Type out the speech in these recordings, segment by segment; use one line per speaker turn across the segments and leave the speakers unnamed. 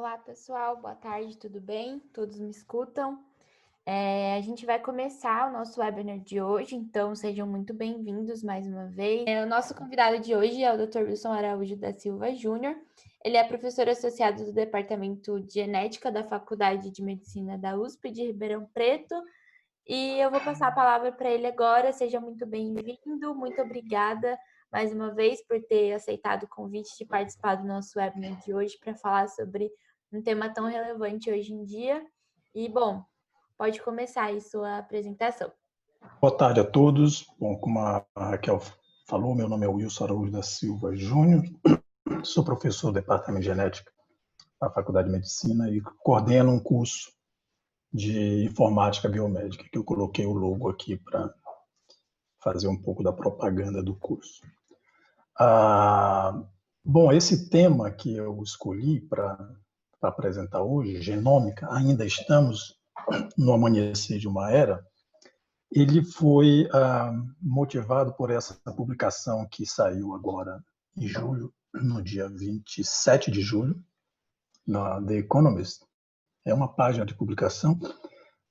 Olá, pessoal. Boa tarde, tudo bem? Todos me escutam? A gente vai começar o nosso webinar de hoje, então sejam muito bem-vindos mais uma vez. O nosso convidado de hoje é o Dr. Wilson Araújo da Silva Júnior. Ele é professor associado do Departamento de Genética da Faculdade de Medicina da USP de Ribeirão Preto. E eu vou passar a palavra para ele agora. Seja muito bem-vindo, muito obrigada mais uma vez por ter aceitado o convite de participar do nosso webinar de hoje para falar sobre um tema tão relevante hoje em dia. E, bom, pode começar aí sua apresentação.
Boa tarde a todos. Bom, como a Raquel falou, meu nome é Wilson Araújo da Silva Júnior, sou professor do Departamento de Genética da Faculdade de Medicina e coordeno um curso de Informática Biomédica, que eu coloquei o logo aqui para fazer um pouco da propaganda do curso. Bom, esse tema que eu escolhi para apresentar hoje, genômica, ainda estamos no amanhecer de uma era. Ele foi motivado por essa publicação que saiu agora em julho, no dia 27 de julho, na The Economist. É uma página de publicação,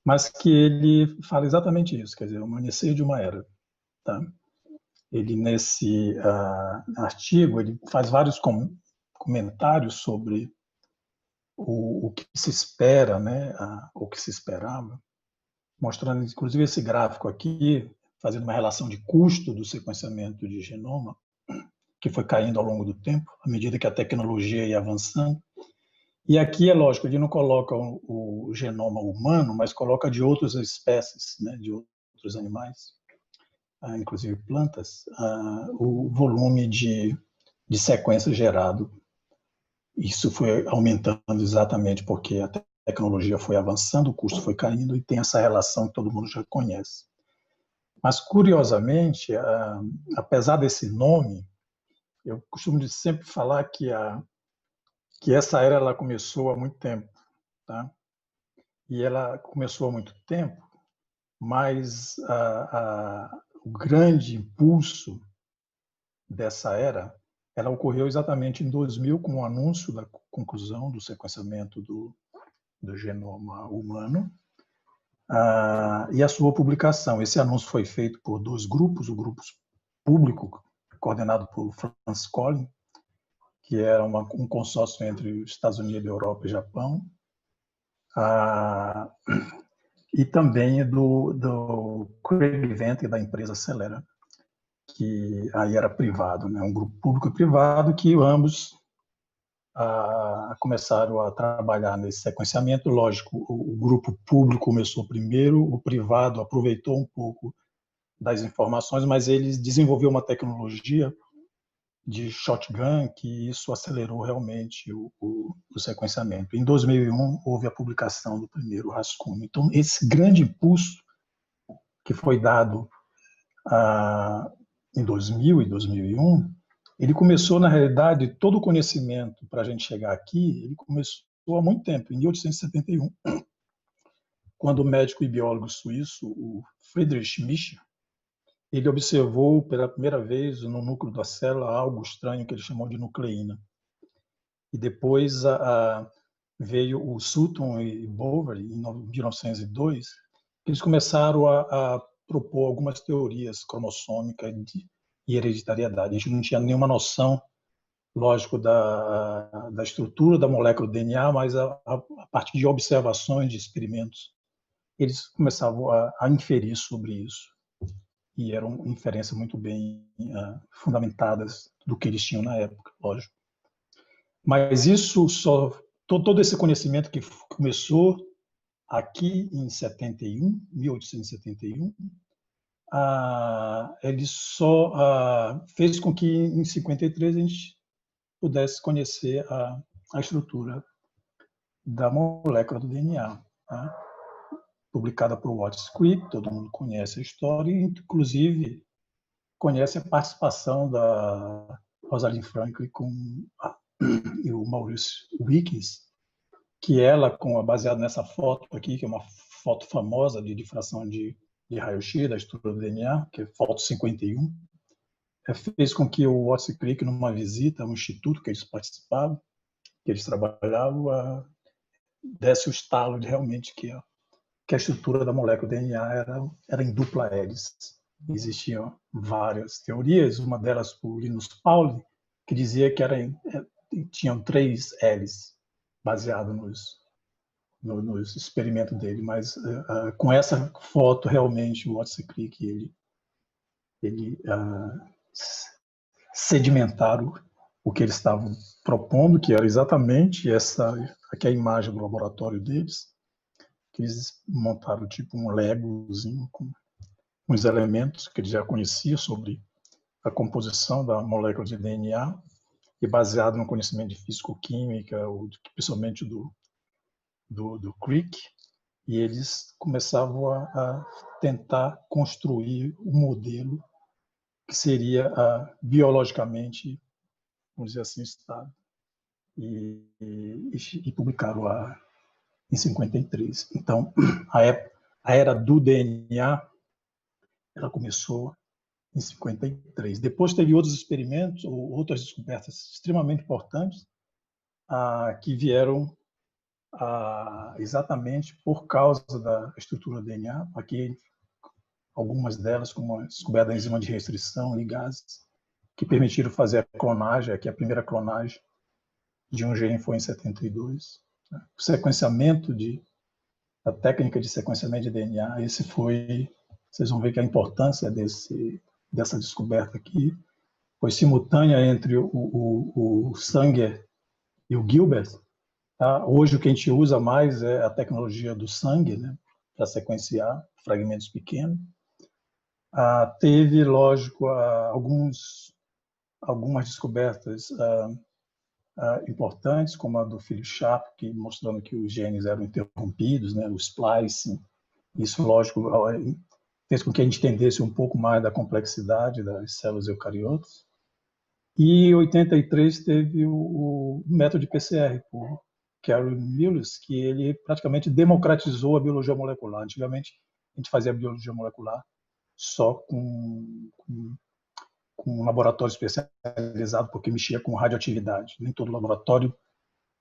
mas que ele fala exatamente isso, quer dizer, o amanhecer de uma era. Tá? Ele, nesse artigo, ele faz vários comentários sobre o que se espera, né, o que se esperava, mostrando, inclusive, esse gráfico aqui, fazendo uma relação de custo do sequenciamento de genoma, que foi caindo ao longo do tempo, à medida que a tecnologia ia avançando. E aqui, é lógico, ele não coloca o genoma humano, mas coloca de outras espécies, né, de outros animais, inclusive plantas, o volume de sequência gerado. Isso foi aumentando exatamente porque a tecnologia foi avançando, o custo foi caindo e tem essa relação que todo mundo já conhece. Mas, curiosamente, apesar desse nome, eu costumo sempre falar que essa era ela começou há muito tempo, tá? E ela começou há muito tempo, mas o grande impulso dessa era, ela ocorreu exatamente em 2000 com o anúncio da conclusão do sequenciamento do genoma humano, e a sua publicação. Esse anúncio foi feito por dois grupos, o grupo público, coordenado por Francis Collins, que era um consórcio entre os Estados Unidos, Europa e Japão, e também do Craig Venter, da empresa Celera, que aí era privado, né? Um grupo público e privado que ambos começaram a trabalhar nesse sequenciamento. Lógico, o grupo público começou primeiro, o privado aproveitou um pouco das informações, mas eles desenvolveu uma tecnologia de shotgun que isso acelerou realmente o sequenciamento. Em 2001 houve a publicação do primeiro rascunho. Então esse grande impulso que foi dado em 2000 e 2001, ele começou, na realidade, todo o conhecimento para a gente chegar aqui, ele começou há muito tempo, em 1871, quando o médico e biólogo suíço, o Friedrich Miescher, ele observou pela primeira vez no núcleo da célula algo estranho que ele chamou de nucleína. E depois veio o Sutton e Boveri, em 1902, que eles começaram a propor algumas teorias cromossômicas e hereditariedade. A gente não tinha nenhuma noção, lógico, da estrutura da molécula do DNA, mas a partir de observações, de experimentos, eles começavam a inferir sobre isso. E eram inferências muito bem fundamentadas do que eles tinham na época, lógico. Mas isso todo esse conhecimento que começou aqui em 1871, ele só fez com que em 53 a gente pudesse conhecer a estrutura da molécula do DNA, tá? Publicada por Watts Crick, todo mundo conhece a história, e inclusive conhece a participação da Rosalind Franklin e o Maurice Wilkins, que ela, baseada nessa foto aqui, que é uma foto famosa de difração de raio-x da estrutura do DNA, que é foto 51, fez com que o Watts Crick, numa visita ao instituto que eles participavam, que eles trabalhavam, desse o estalo de realmente que a estrutura da molécula do DNA era em dupla hélice. Existiam várias teorias, uma delas por Linus Pauling, que dizia que tinham 3 hélices, baseado nos experimentos dele, mas com essa foto, realmente, o Watson Crick, ele sedimentaram o que eles estavam propondo, que era exatamente aqui é a imagem do laboratório deles, que eles montaram tipo um legozinho com uns elementos que eles já conheciam sobre a composição da molécula de DNA, e baseado no conhecimento de físico-química, principalmente do Crick, e eles começavam a tentar construir um modelo que seria biologicamente, vamos dizer assim, estável. E publicaram em 53. Então, a era do DNA, ela começou em 53. Depois teve outros experimentos, ou outras descobertas extremamente importantes, que vieram exatamente por causa da estrutura do DNA. Aqui, algumas delas, como a descoberta da enzima de restrição, ligases, que permitiram fazer a clonagem. Aqui a primeira clonagem de um gene foi em 72. O sequenciamento a técnica de sequenciamento de DNA, vocês vão ver que a importância dessa descoberta aqui foi simultânea entre o Sanger e o Gilbert. Tá? Hoje o que a gente usa mais é a tecnologia do Sanger, né, para sequenciar fragmentos pequenos. Teve, lógico, algumas descobertas importantes, como a do Philip Sharp, mostrando que os genes eram interrompidos, né, o splicing. Isso, lógico, fez com que a gente entendesse um pouco mais da complexidade das células eucariotas. E em 83 teve o método de PCR, por Carol Mills, que ele praticamente democratizou a biologia molecular. Antigamente, a gente fazia a biologia molecular só com um laboratório especializado, porque mexia com radioatividade. Nem todo laboratório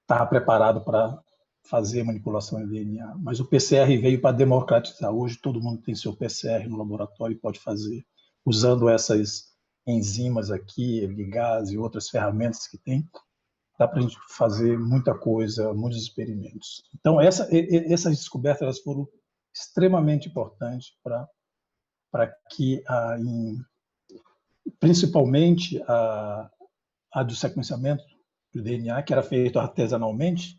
estava preparado para fazer manipulação de DNA. Mas o PCR veio para democratizar. Hoje todo mundo tem seu PCR no laboratório e pode fazer, usando essas enzimas aqui, ligases e outras ferramentas que tem, dá para a gente fazer muita coisa, muitos experimentos. Então, essas descobertas elas foram extremamente importantes para que, principalmente, a do sequenciamento do DNA, que era feito artesanalmente,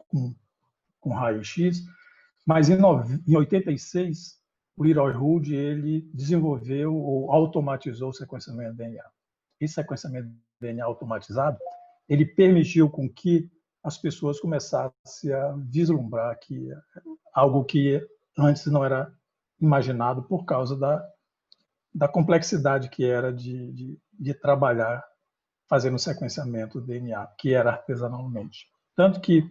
com raio-x, mas em 86, o Leroy Hood ele desenvolveu ou automatizou o sequenciamento de DNA. Esse sequenciamento de DNA automatizado, ele permitiu com que as pessoas começassem a vislumbrar que algo que antes não era imaginado por causa da complexidade que era de trabalhar fazendo o sequenciamento do DNA, que era artesanalmente. Tanto que,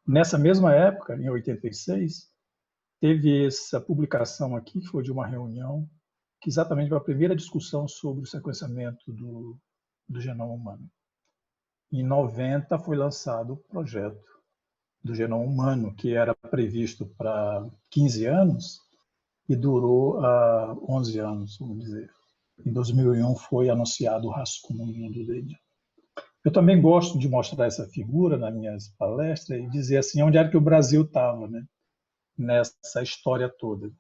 nessa mesma época, em 86, teve essa publicação aqui, que foi de uma reunião, que exatamente foi a primeira discussão sobre o sequenciamento do genoma humano. Em 90 foi lançado o projeto do genoma humano, que era previsto para 15 anos e durou 11 anos, vamos dizer. Em 2001 foi anunciado o rascunho do DNA. Eu também gosto de mostrar essa figura nas minhas palestras e dizer assim, onde era que o Brasil estava, né, nessa história toda.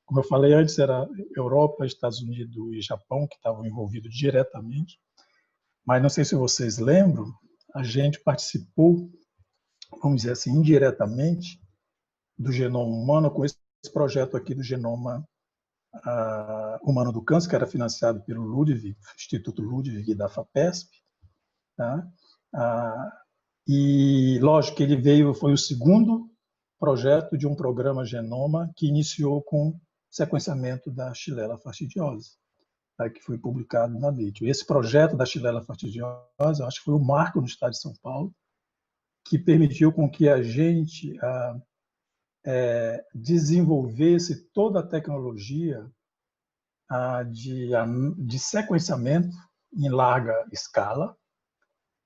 Como eu falei antes, era Europa, Estados Unidos e Japão que estavam envolvidos diretamente, mas não sei se vocês lembram, a gente participou, vamos dizer assim, indiretamente, do genoma humano com esse projeto aqui do genoma humano do câncer, que era financiado pelo Ludwig, Instituto Ludwig da FAPESP. Tá? E, lógico, que ele foi o segundo projeto de um programa Genoma que iniciou com sequenciamento da Xylella fastidiosa, tá? Que foi publicado na Nature. Esse projeto da Xylella fastidiosa, acho que foi o marco no estado de São Paulo, que permitiu com que a gente desenvolvesse toda a tecnologia de sequenciamento em larga escala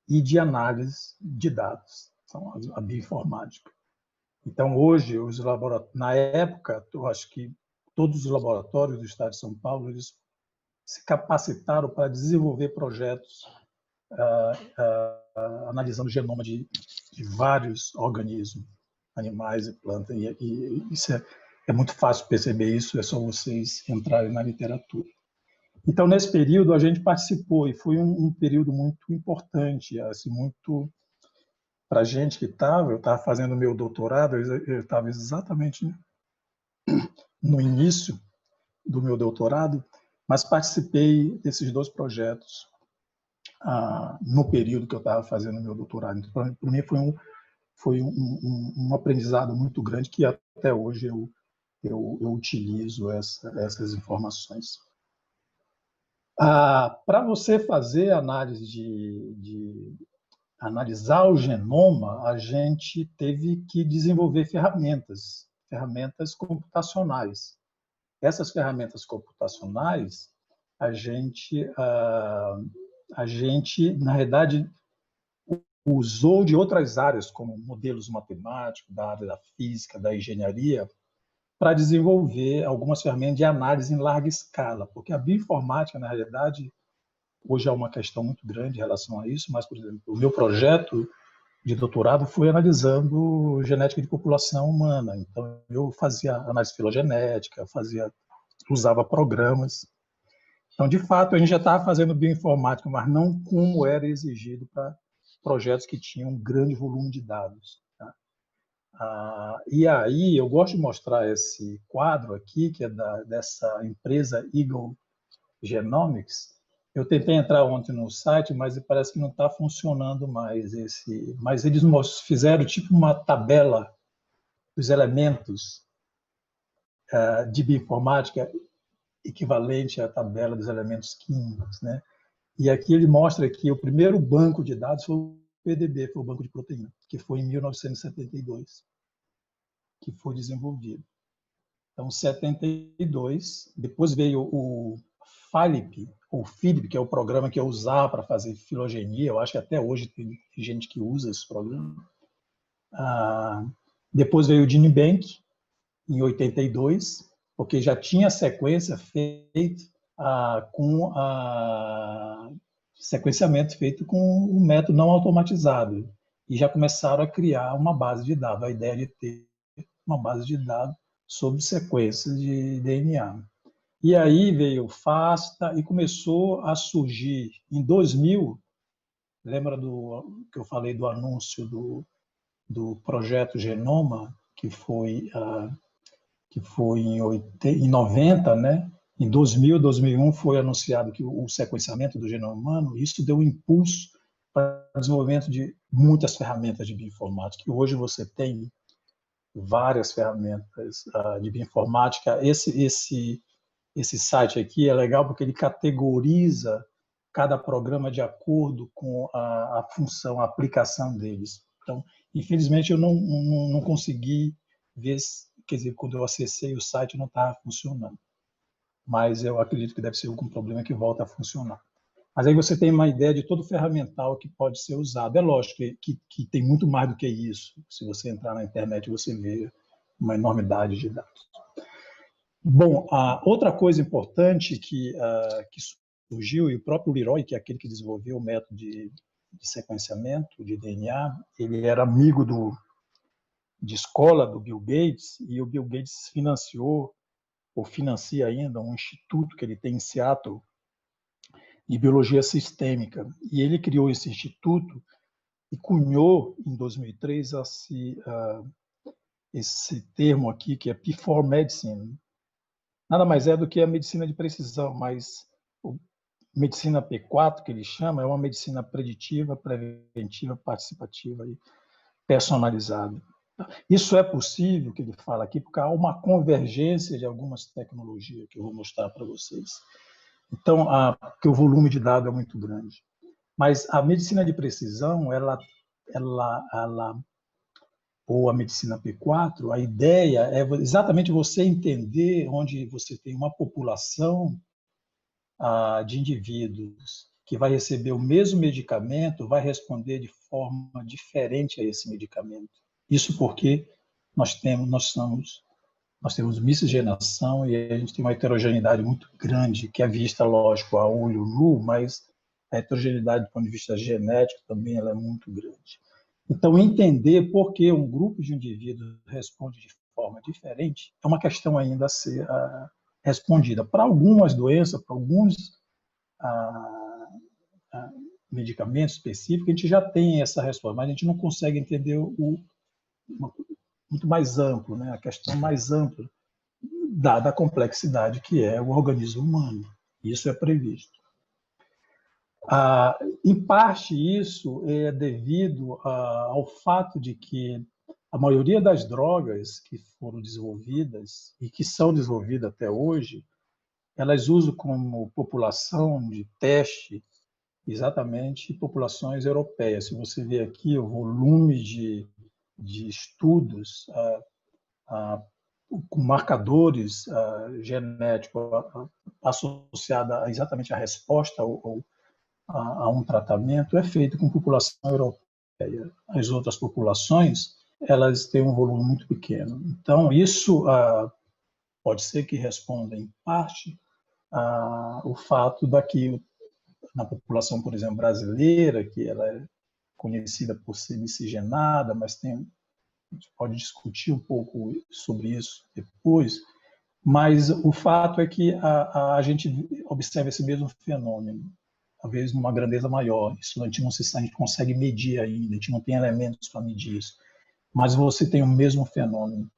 e de análise de dados. a bioinformática. Então, hoje, na época, eu acho que todos os laboratórios do Estado de São Paulo eles se capacitaram para desenvolver projetos analisando o genoma de vários organismos, animais e plantas. E isso é muito fácil perceber isso, é só vocês entrarem na literatura. Então, nesse período, a gente participou, e foi um período muito importante, assim, muito para a gente que eu estava fazendo meu doutorado, eu estava exatamente no início do meu doutorado, mas participei desses 2 projetos no período que eu estava fazendo meu doutorado. Então, para mim foi um aprendizado muito grande que até hoje eu utilizo essas informações. Para você fazer análise analisar o genoma, a gente teve que desenvolver ferramentas computacionais. Essas ferramentas computacionais, a gente, na realidade, usou de outras áreas, como modelos matemáticos, da área da física, da engenharia, para desenvolver algumas ferramentas de análise em larga escala, porque a bioinformática, na realidade, hoje é uma questão muito grande em relação a isso, mas, por exemplo, o meu projeto de doutorado foi analisando genética de população humana. Então, eu fazia análise filogenética, usava programas. Então, de fato, a gente já estava fazendo bioinformática, mas não como era exigido para projetos que tinham um grande volume de dados. Tá? E aí, eu gosto de mostrar esse quadro aqui, que é dessa empresa Eagle Genomics. Eu tentei entrar ontem no site, mas parece que não está funcionando mais. Mas eles fizeram tipo uma tabela dos elementos de bioinformática equivalente à tabela dos elementos químicos, né? E aqui ele mostra que o primeiro banco de dados foi o PDB, foi o banco de proteína, que foi em 1972, que foi desenvolvido. Então, 72, depois veio o PhilIP, ou PhilIP, que é o programa que eu usava para fazer filogenia. Eu acho que até hoje tem gente que usa esse programa. Depois veio o GenBank, em 82, porque já tinha sequência feita com sequenciamento feito com um método não automatizado. E já começaram a criar uma base de dados, a ideia de ter uma base de dados sobre sequências de DNA. E aí veio o FASTA e começou a surgir em 2000, lembra que eu falei do anúncio do projeto Genoma, que foi em 90, né? Em 2000, 2001 foi anunciado que o sequenciamento do genoma humano, isso deu um impulso para o desenvolvimento de muitas ferramentas de bioinformática. E hoje você tem várias ferramentas de bioinformática. Esse site aqui é legal porque ele categoriza cada programa de acordo com a função, a aplicação deles. Então, infelizmente, eu não consegui ver, quer dizer, quando eu acessei o site não estava funcionando. Mas eu acredito que deve ser algum problema que volta a funcionar. Mas aí você tem uma ideia de todo o ferramental que pode ser usado. É lógico que tem muito mais do que isso. Se você entrar na internet, você vê uma enormidade de dados. Bom, a outra coisa importante que surgiu, e o próprio Leroy, que é aquele que desenvolveu o método de sequenciamento de DNA, ele era amigo de escola do Bill Gates, e o Bill Gates financiou, ou financia ainda, um instituto que ele tem em Seattle, de biologia sistêmica. E ele criou esse instituto e cunhou, em 2003, esse termo aqui, que é P4 Medicine. Nada mais é do que a medicina de precisão, mas medicina P4, que ele chama, é uma medicina preditiva, preventiva, participativa e personalizada. Isso é possível, que ele fala aqui, porque há uma convergência de algumas tecnologias que eu vou mostrar para vocês. Então, porque o volume de dados é muito grande. Mas a medicina de precisão, ou a medicina P4, a ideia é exatamente você entender onde você tem uma população de indivíduos que vai receber o mesmo medicamento vai responder de forma diferente a esse medicamento. Isso porque nós temos miscigenação e a gente tem uma heterogeneidade muito grande, que é vista, lógico, a olho nu, mas a heterogeneidade do ponto de vista genético também ela é muito grande. Então, entender por que um grupo de indivíduos responde de forma diferente é uma questão ainda a ser respondida. Para algumas doenças, para alguns medicamentos específicos, a gente já tem essa resposta, mas a gente não consegue entender muito mais amplo, né? A questão mais ampla, dada a complexidade que é o organismo humano. Isso é previsto. Em parte, isso é devido ao fato de que a maioria das drogas que foram desenvolvidas e que são desenvolvidas até hoje, elas usam como população de teste exatamente populações europeias. Se você vê aqui o volume de estudos com marcadores genéticos associados exatamente à resposta a um tratamento, é feito com população europeia. As outras populações, elas têm um volume muito pequeno. Então, isso pode ser que responda, em parte, o fato daqui, na população, por exemplo, brasileira, que ela é conhecida por ser miscigenada, mas a gente pode discutir um pouco sobre isso depois, mas o fato é que a gente observa esse mesmo fenômeno, talvez numa grandeza maior. Isso a gente consegue medir ainda, a gente não tem elementos para medir isso, mas você tem o mesmo fenômeno,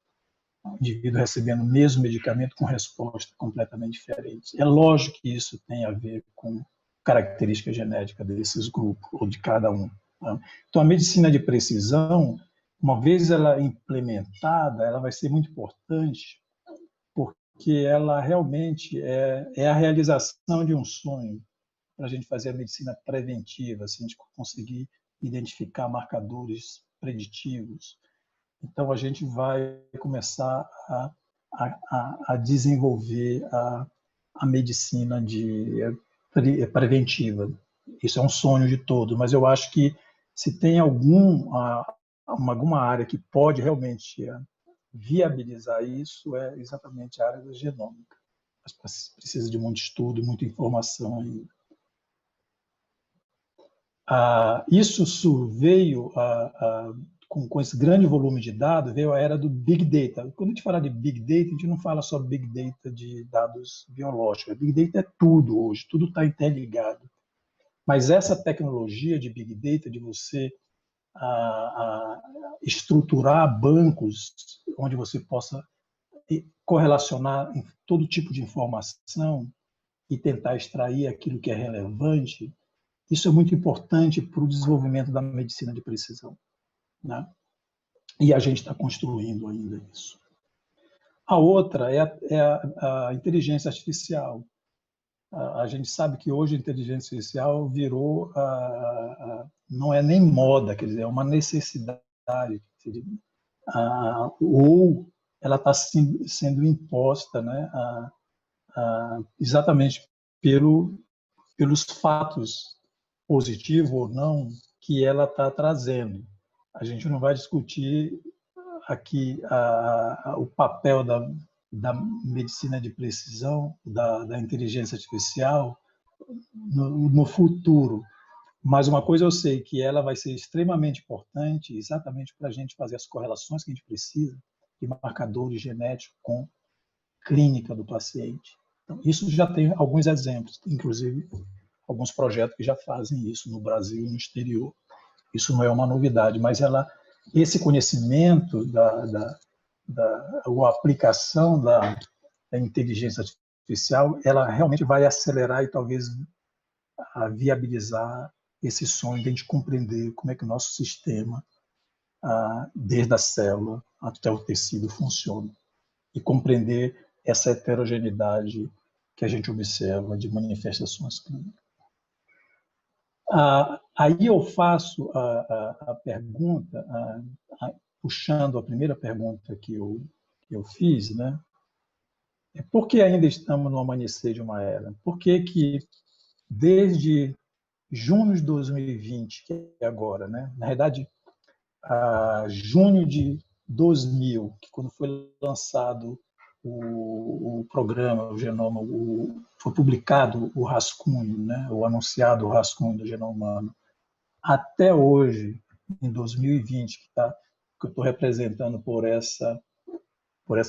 o indivíduo recebendo o mesmo medicamento com resposta completamente diferente. É lógico que isso tem a ver com característica genética desses grupos, ou de cada um. Tá? Então, a medicina de precisão, uma vez ela implementada, ela vai ser muito importante, porque ela realmente é a realização de um sonho para a gente fazer a medicina preventiva, se a gente conseguir identificar marcadores preditivos. Então, a gente vai começar a desenvolver a medicina preventiva. Isso é um sonho de todos, mas eu acho que se tem alguma área que pode realmente viabilizar isso, é exatamente a área da genômica. Mas precisa de muito estudo, muita informação ainda. Isso veio com esse grande volume de dados, veio a era do Big Data. Quando a gente fala de Big Data, a gente não fala só Big Data de dados biológicos. Big Data é tudo hoje, tudo está interligado. Mas essa tecnologia de Big Data, de você estruturar bancos onde você possa correlacionar todo tipo de informação e tentar extrair aquilo que é relevante, isso é muito importante para o desenvolvimento da medicina de precisão, né? E a gente está construindo ainda isso. A outra é a inteligência artificial. A gente sabe que hoje a inteligência artificial virou, não é nem moda, quer dizer, é uma necessidade, ou ela está sendo imposta, né, exatamente pelos fatos, positivo ou não, que ela está trazendo. A gente não vai discutir aqui o papel da medicina de precisão, da inteligência artificial no futuro, mas uma coisa eu sei, que ela vai ser extremamente importante exatamente para a gente fazer as correlações que a gente precisa de marcadores genéticos com clínica do paciente. Então, isso já tem alguns exemplos, inclusive alguns projetos que já fazem isso no Brasil e no exterior. Isso não é uma novidade, mas esse conhecimento ou a aplicação da inteligência artificial, ela realmente vai acelerar e talvez viabilizar esse sonho de a gente compreender como é que o nosso sistema, desde a célula até o tecido, funciona e compreender essa heterogeneidade que a gente observa de manifestações clínicas. Aí eu faço a pergunta, puxando a primeira pergunta que eu fiz, né? Por que ainda estamos no amanhecer de uma era? Por que desde junho de 2020, que é agora, né? Na verdade, junho de 2000, que quando foi lançado o programa, o genoma, foi publicado o rascunho, né? O anunciado o rascunho do genoma humano, até hoje, em 2020, que eu estou representando por essa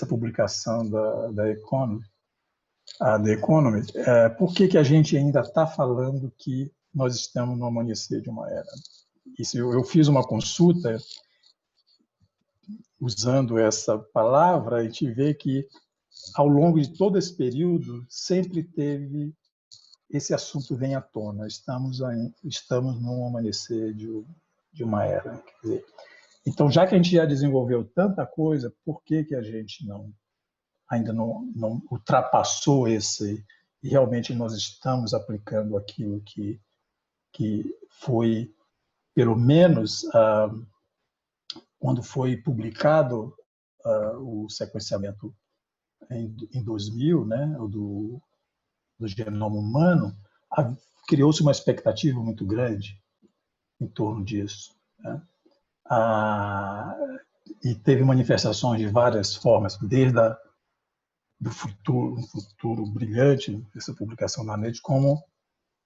publicação da Economist, por que a gente ainda está falando que nós estamos no amanhecer de uma era? Isso, eu fiz uma consulta usando essa palavra, a gente vê que, ao longo de todo esse período, sempre teve esse assunto vem à tona. Estamos no amanhecer de uma era. Quer dizer, então, já que a gente já desenvolveu tanta coisa, por que a gente ainda não ultrapassou esse e realmente nós estamos aplicando aquilo que foi, pelo menos, quando foi publicado o sequenciamento em 2000, né, do genoma humano, criou-se uma expectativa muito grande em torno disso, né? E teve manifestações de várias formas, desde do futuro brilhante, essa publicação na NET, como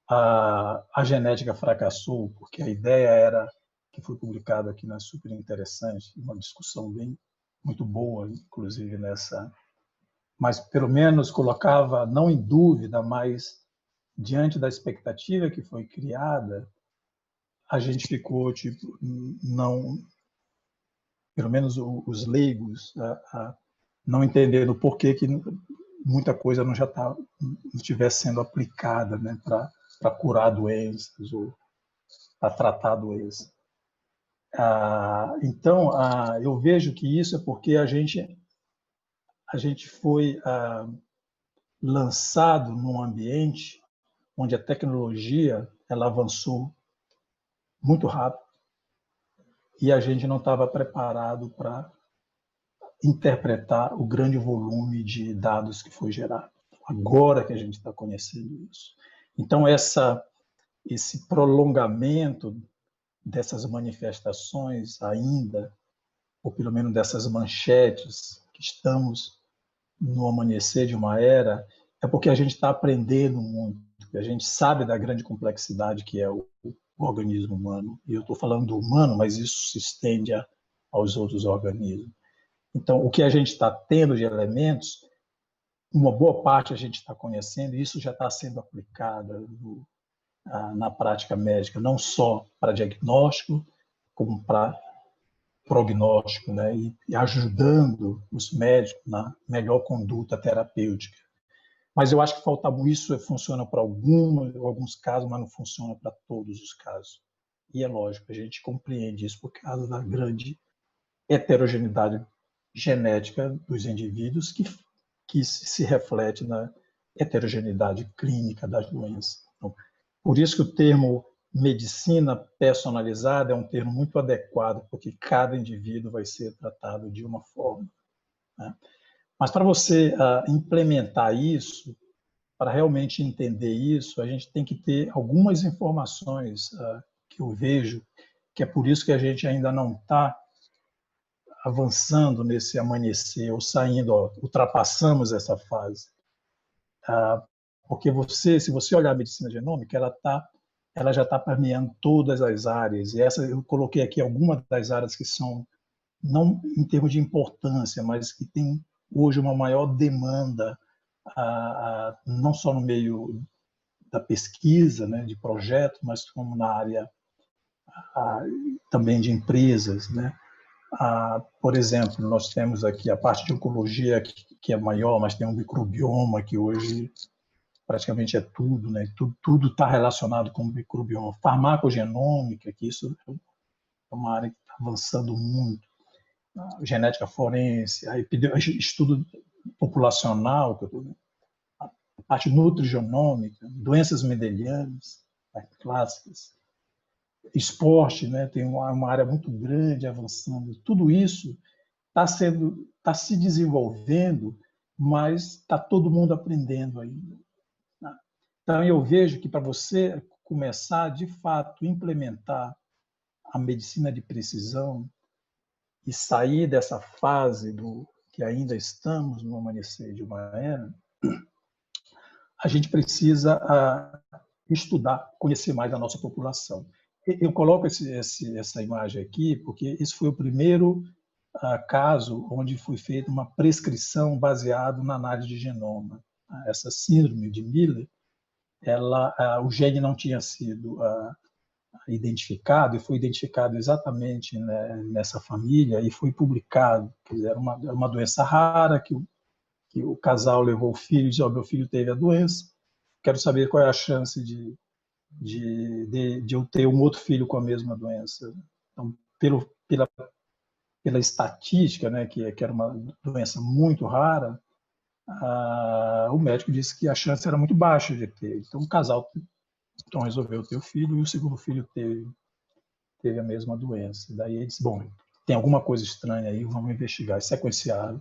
a genética fracassou, porque a ideia era, que foi publicado aqui na Super Interessante, uma discussão muito boa, inclusive nessa, mas pelo menos colocava, não em dúvida, mas diante da expectativa que foi criada, a gente ficou, tipo, não, pelo menos os leigos, não entendendo por que muita coisa não estivesse sendo aplicada, né, para curar doenças ou para tratar doenças. Então, eu vejo que isso é porque a gente foi lançado num ambiente onde a tecnologia ela avançou muito rápido e a gente não estava preparado para interpretar o grande volume de dados que foi gerado. Agora que a gente está conhecendo isso. Então, esse prolongamento dessas manifestações ainda, ou pelo menos dessas manchetes, que estamos no amanhecer de uma era, é porque a gente está aprendendo muito, a gente sabe da grande complexidade que é o organismo humano. E eu estou falando do humano, mas isso se estende aos outros organismos. Então, o que a gente está tendo de elementos, uma boa parte a gente está conhecendo, e isso já está sendo aplicado na prática médica, não só para diagnóstico, como para prognóstico, né? E ajudando os médicos na melhor conduta terapêutica. Mas eu acho que falta isso, funciona para alguns casos, mas não funciona para todos os casos. E é lógico, a gente compreende isso por causa da grande heterogeneidade genética dos indivíduos que se reflete na heterogeneidade clínica das doenças. Então, por isso que o termo medicina personalizada é um termo muito adequado, porque cada indivíduo vai ser tratado de uma forma, né? Mas para você implementar isso, para realmente entender isso, a gente tem que ter algumas informações que eu vejo, que é por isso que a gente ainda não está avançando nesse amanhecer, ou saindo, ultrapassamos essa fase. Porque se você olhar a medicina genômica, ela já está permeando todas as áreas. E eu coloquei aqui algumas das áreas que são, não em termos de importância, mas que tem hoje uma maior demanda, não só no meio da pesquisa, né, de projetos, mas como na área também de empresas, né? Por exemplo, nós temos aqui a parte de oncologia, que é maior, mas tem um microbioma, que hoje praticamente é tudo, né? Tudo está relacionado com o microbioma. Farmacogenômica, que isso é uma área que está avançando muito. Genética forense, estudo populacional, a parte nutrigenômica, doenças mendelianas, clássicas, esporte, né? Tem uma área muito grande avançando. Tudo isso está se desenvolvendo, mas está todo mundo aprendendo ainda. Então, eu vejo que para você começar, de fato, implementar a medicina de precisão e sair dessa fase do que ainda estamos no amanhecer de uma era, a gente precisa estudar, conhecer mais a nossa população. Eu coloco essa imagem aqui porque esse foi o primeiro caso onde foi feita uma prescrição baseada na análise de genoma. Essa síndrome de Miller, o gene não tinha sido identificado, e foi identificado exatamente, né, nessa família, e foi publicado. Quer dizer, era uma doença rara, que o casal levou o filho e disse: meu filho teve a doença, quero saber qual é a chance de eu ter um outro filho com a mesma doença. Então, pela estatística, né, que era uma doença muito rara, o médico disse que a chance era muito baixa de ter. Então, o casal resolveu ter o filho, e o segundo filho teve a mesma doença. Daí ele disse: bom, tem alguma coisa estranha aí, vamos investigar. E sequenciaram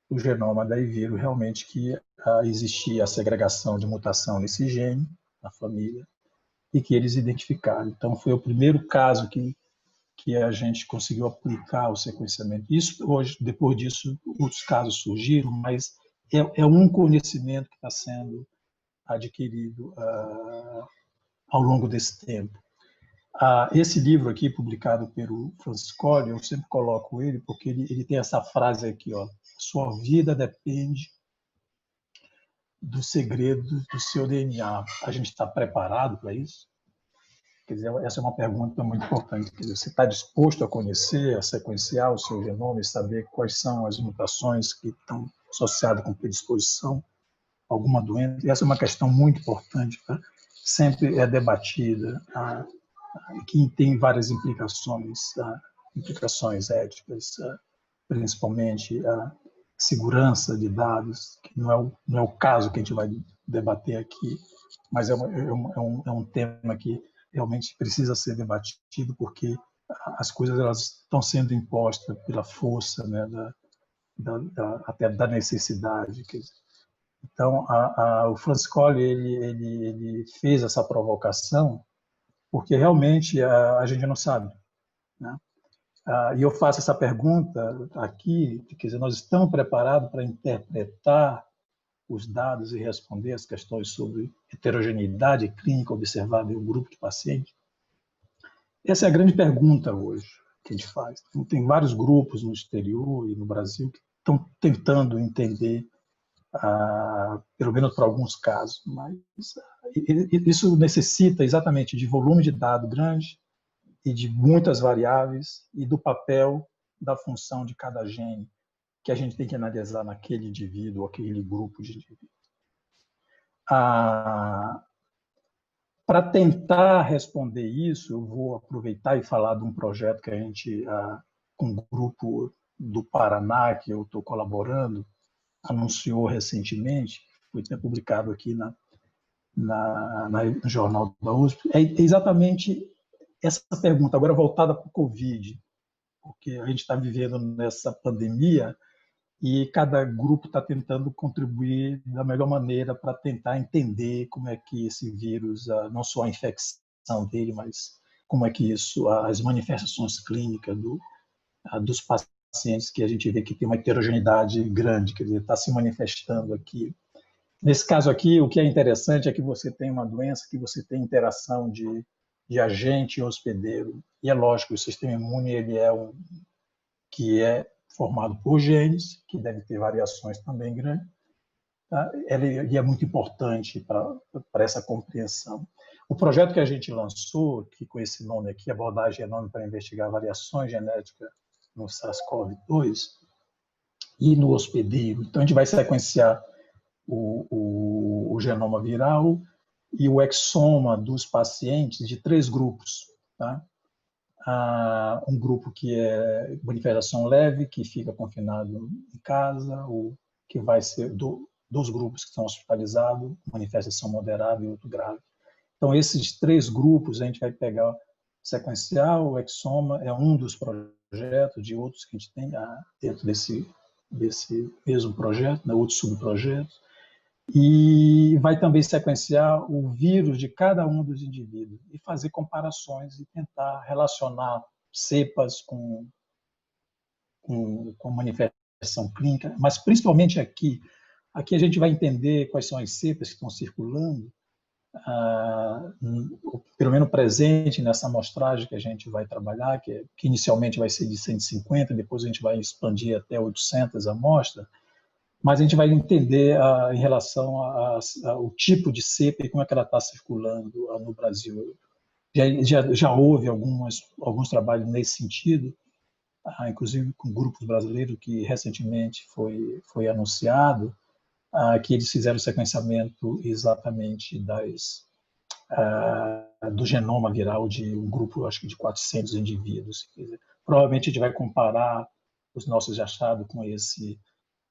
o genoma, daí viram realmente que existia a segregação de mutação nesse gene, na família, e que eles identificaram. Então, foi o primeiro caso que a gente conseguiu aplicar o sequenciamento. Isso, hoje, depois disso, outros casos surgiram, mas é um conhecimento que está sendo adquirido ao longo desse tempo. Esse livro aqui, publicado pelo Francis Collins, eu sempre coloco ele porque ele tem essa frase aqui, ó: sua vida depende do segredo do seu DNA. A gente está preparado para isso? Quer dizer, essa é uma pergunta muito importante. Quer dizer, você está disposto a conhecer, a sequenciar o seu genoma e saber quais são as mutações que estão associadas com predisposição a alguma doença? E essa é uma questão muito importante, tá? Sempre é debatida, que tem várias implicações éticas, principalmente a segurança de dados, que não é o caso que a gente vai debater aqui, mas é um tema que realmente precisa ser debatido, porque as coisas elas estão sendo impostas pela força, né, até da necessidade. Então, o Francis Collins ele fez essa provocação porque realmente a gente não sabe, né? E eu faço essa pergunta aqui, quer dizer, nós estamos preparados para interpretar os dados e responder as questões sobre heterogeneidade clínica observada em um grupo de pacientes? Essa é a grande pergunta hoje que a gente faz. Tem vários grupos no exterior e no Brasil que estão tentando entender, pelo menos para alguns casos, mas isso necessita exatamente de volume de dado grande e de muitas variáveis e do papel da função de cada gene que a gente tem que analisar naquele indivíduo, aquele grupo de indivíduos. Para tentar responder isso, eu vou aproveitar e falar de um projeto que a gente, com um grupo do Paraná, que eu estou colaborando, anunciou recentemente, foi até publicado aqui no Jornal da USP. É exatamente essa pergunta, agora voltada para o Covid, porque a gente está vivendo nessa pandemia e cada grupo está tentando contribuir da melhor maneira para tentar entender como é que esse vírus, não só a infecção dele, mas como é que isso, as manifestações clínicas dos pacientes, que a gente vê que tem uma heterogeneidade grande, quer dizer, está se manifestando aqui. Nesse caso aqui, o que é interessante é que você tem uma doença que você tem interação de agente e hospedeiro. E é lógico, o sistema imune ele que é formado por genes, que deve ter variações também grandes, tá? Ele é muito importante para essa compreensão. O projeto que a gente lançou, que com esse nome aqui, abordagem genômica para investigar variações genéticas no SARS-CoV-2 e no hospedeiro. Então, a gente vai sequenciar o genoma viral e o exoma dos pacientes de 3 grupos, tá? Um grupo que é manifestação leve, que fica confinado em casa, ou que vai ser dos grupos que estão hospitalizados, manifestação moderada e outro grave. Então, esses 3 grupos a gente vai pegar, sequenciar. O exoma é um dos projetos, de outros que a gente tem dentro desse mesmo projeto, né, outros subprojetos. e vai também sequenciar o vírus de cada um dos indivíduos e fazer comparações e tentar relacionar cepas com manifestação clínica, mas principalmente aqui. Aqui a gente vai entender quais são as cepas que estão circulando, pelo menos presente nessa amostragem que a gente vai trabalhar, que inicialmente vai ser de 150, depois a gente vai expandir até 800 amostras, mas a gente vai entender em relação ao tipo de cepa e como é que ela está circulando no Brasil. Já houve alguns trabalhos nesse sentido, inclusive com grupos brasileiros que recentemente foi anunciado, que eles fizeram o sequenciamento exatamente do genoma viral de um grupo, acho que de 400 indivíduos. Provavelmente a gente vai comparar os nossos achados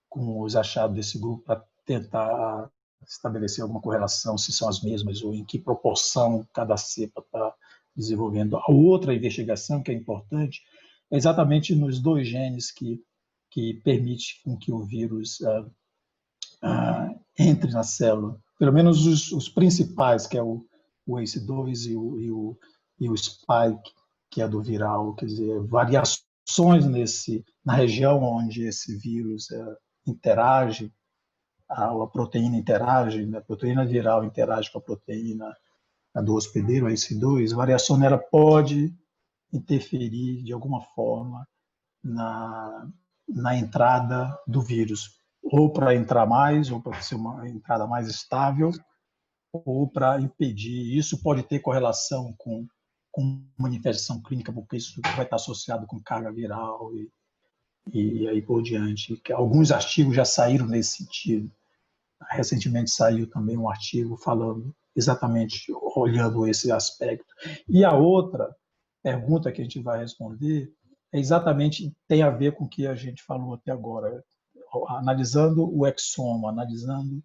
com os achados desse grupo para tentar estabelecer alguma correlação, se são as mesmas ou em que proporção cada cepa está desenvolvendo. A outra investigação que é importante é exatamente nos dois genes que permite com que o vírus entre na célula. Pelo menos os principais, que é o ACE2 e o Spike, que é do viral, quer dizer, variações na região onde esse vírus interage, a proteína interage, a proteína viral interage com a proteína do hospedeiro, a ACE2, variação nela pode interferir de alguma forma na entrada do vírus, ou para entrar mais, ou para ser uma entrada mais estável, ou para impedir. Isso pode ter correlação com manifestação clínica, porque isso vai estar associado com carga viral e aí por diante. Alguns artigos já saíram nesse sentido. Recentemente saiu também um artigo falando exatamente, olhando esse aspecto. E a outra pergunta que a gente vai responder é exatamente, tem a ver com o que a gente falou até agora, analisando o exoma, analisando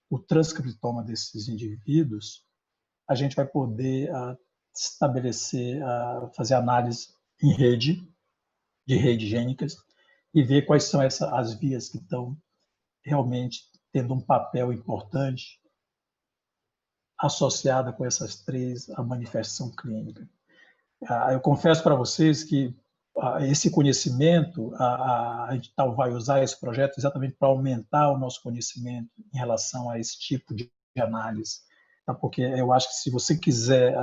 o transcriptoma desses indivíduos, a gente vai poder estabelecer, fazer análise em rede, de redes gênicas, e ver quais são as vias que estão realmente tendo um papel importante associada com essas três, a manifestação clínica. Eu confesso para vocês que esse conhecimento, a gente vai usar esse projeto exatamente para aumentar o nosso conhecimento em relação a esse tipo de análise, tá? Porque eu acho que se você quiser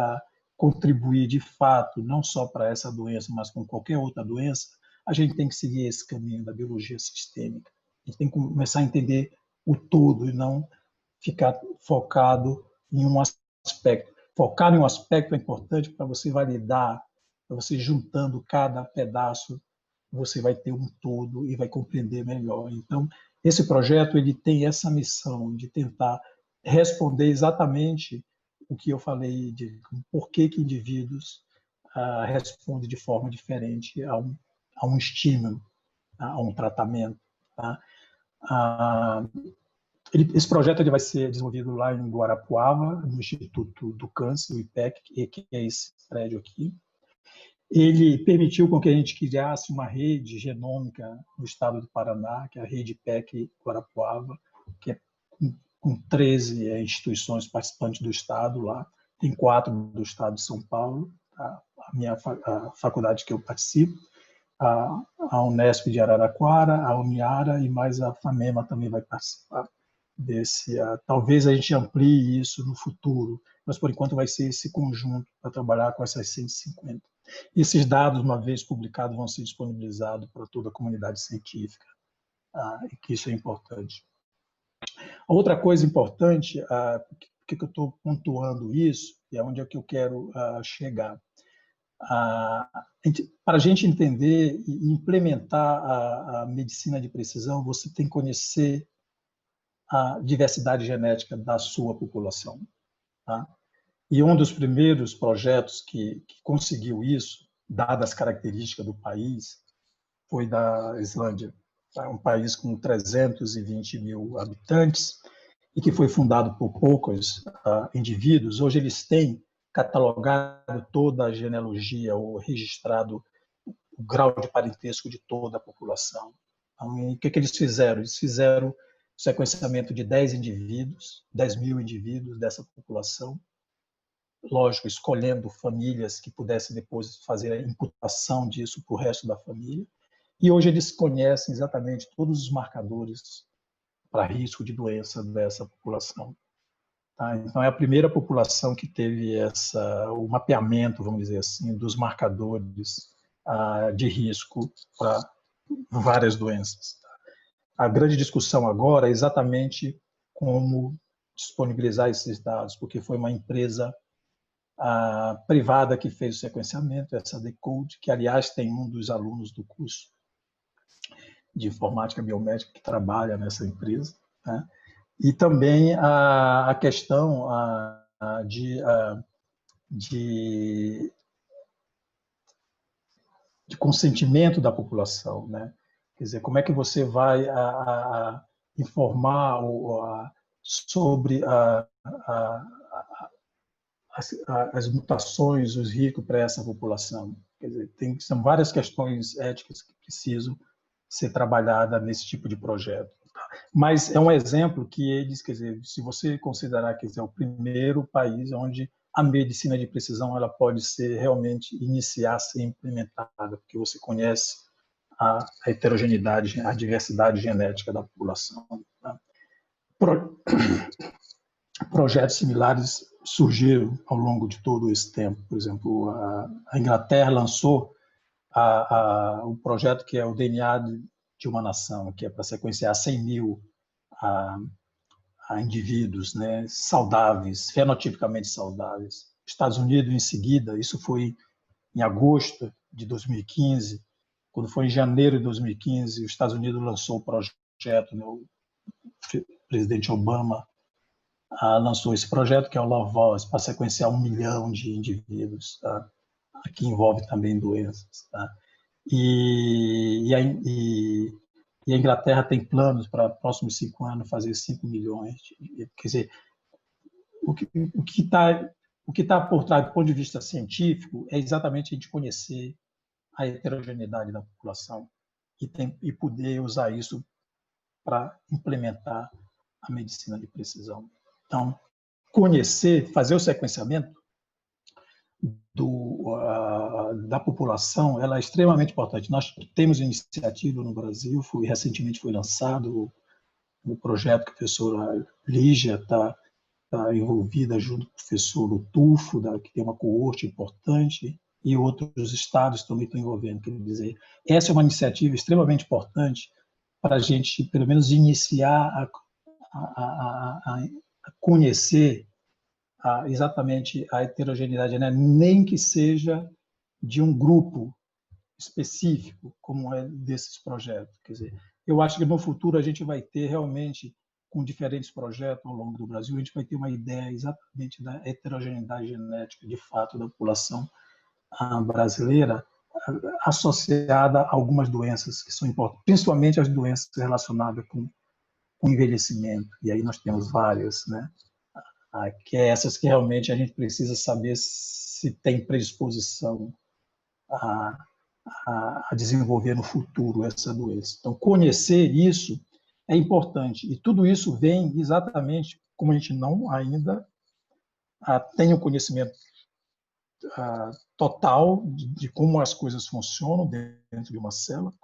contribuir de fato, não só para essa doença, mas com qualquer outra doença, a gente tem que seguir esse caminho da biologia sistêmica. A gente tem que começar a entender o todo e não ficar focado em um aspecto. Focar em um aspecto é importante para você validar, para você juntando cada pedaço, você vai ter um todo e vai compreender melhor. Então, esse projeto ele tem essa missão de tentar responder exatamente o que eu falei de por que indivíduos respondem de forma diferente a um estímulo, a um tratamento. Tá? Esse projeto ele vai ser desenvolvido lá em Guarapuava, no Instituto do Câncer, o IPEC, que é esse prédio aqui. Ele permitiu com que a gente criasse uma rede genômica no estado do Paraná, que é a rede IPEC Guarapuava, que é com 13 instituições participantes do estado lá. Tem 4 do estado de São Paulo, a faculdade que eu participo, a Unesp de Araraquara, a Uniara e mais a FAMEMA também vai participar desse. Talvez a gente amplie isso no futuro, mas por enquanto vai ser esse conjunto para trabalhar com essas 150. Esses dados, uma vez publicados, vão ser disponibilizados para toda a comunidade científica, e que isso é importante. Outra coisa importante, por que eu estou pontuando isso, e é onde é que eu quero chegar. Para a gente entender e implementar a medicina de precisão, você tem que conhecer a diversidade genética da sua população. Tá? E um dos primeiros projetos que conseguiu isso, dadas as características do país, foi da Islândia, tá? Um país com 320 mil habitantes e que foi fundado por poucos indivíduos. Hoje eles têm catalogado toda a genealogia ou registrado o grau de parentesco de toda a população. Então, o que eles fizeram? Eles fizeram sequenciamento de 10 indivíduos, 10 mil indivíduos dessa população, lógico, escolhendo famílias que pudessem depois fazer a imputação disso para o resto da família. E hoje eles conhecem exatamente todos os marcadores para risco de doença dessa população. Tá? Então, é a primeira população que teve o mapeamento, vamos dizer assim, dos marcadores de risco para várias doenças. A grande discussão agora é exatamente como disponibilizar esses dados, porque foi uma empresa privada que fez o sequenciamento, essa Decode, que, aliás, tem um dos alunos do curso de informática biomédica que trabalha nessa empresa, né? E também a questão de consentimento da população, né? Quer dizer, como é que você vai informar sobre as mutações, os riscos para essa população? Quer dizer, são várias questões éticas que precisam ser trabalhadas nesse tipo de projeto. Mas é um exemplo que eles, quer dizer, se você considerar que é o primeiro país onde a medicina de precisão ela pode ser realmente iniciar a ser implementada, porque você conhece a heterogeneidade, a diversidade genética da população. Tá? Projetos similares surgiram ao longo de todo esse tempo. Por exemplo, a Inglaterra lançou o projeto que é o DNA de uma nação, que é para sequenciar 100 mil indivíduos, né, saudáveis, fenotipicamente saudáveis. Estados Unidos, em seguida, isso foi em agosto de 2015, quando foi em janeiro de 2015, os Estados Unidos lançou o projeto, né, o presidente Obama lançou esse projeto, que é o LoveVoz, para sequenciar 1 milhão de indivíduos, tá? Que envolve também doenças. Tá? E a Inglaterra tem planos para próximos 5 anos fazer 5 milhões. Quer dizer, o que está por trás do ponto de vista científico é exatamente a gente conhecer a heterogeneidade da população e poder usar isso para implementar a medicina de precisão. Então, conhecer, fazer o sequenciamento da população, ela é extremamente importante. Nós temos iniciativa no Brasil, recentemente foi lançado o projeto que a professora Lígia está envolvida junto com o professor Lutufo, que tem uma coorte importante, e outros estados também estão envolvendo. Quer dizer, essa é uma iniciativa extremamente importante para a gente, pelo menos, iniciar a conhecer exatamente a heterogeneidade, né? Nem que seja de um grupo específico, como é desses projetos. Quer dizer, eu acho que no futuro a gente vai ter realmente, com diferentes projetos ao longo do Brasil, a gente vai ter uma ideia exatamente da heterogeneidade genética, de fato, da população brasileira, associada a algumas doenças que são importantes, principalmente as doenças relacionadas com o envelhecimento. E aí nós temos várias, né? Que é essas que realmente a gente precisa saber se tem predisposição a desenvolver no futuro essa doença. Então, conhecer isso é importante. E tudo isso vem exatamente como a gente não ainda tem o conhecimento total de como as coisas funcionam dentro de uma célula,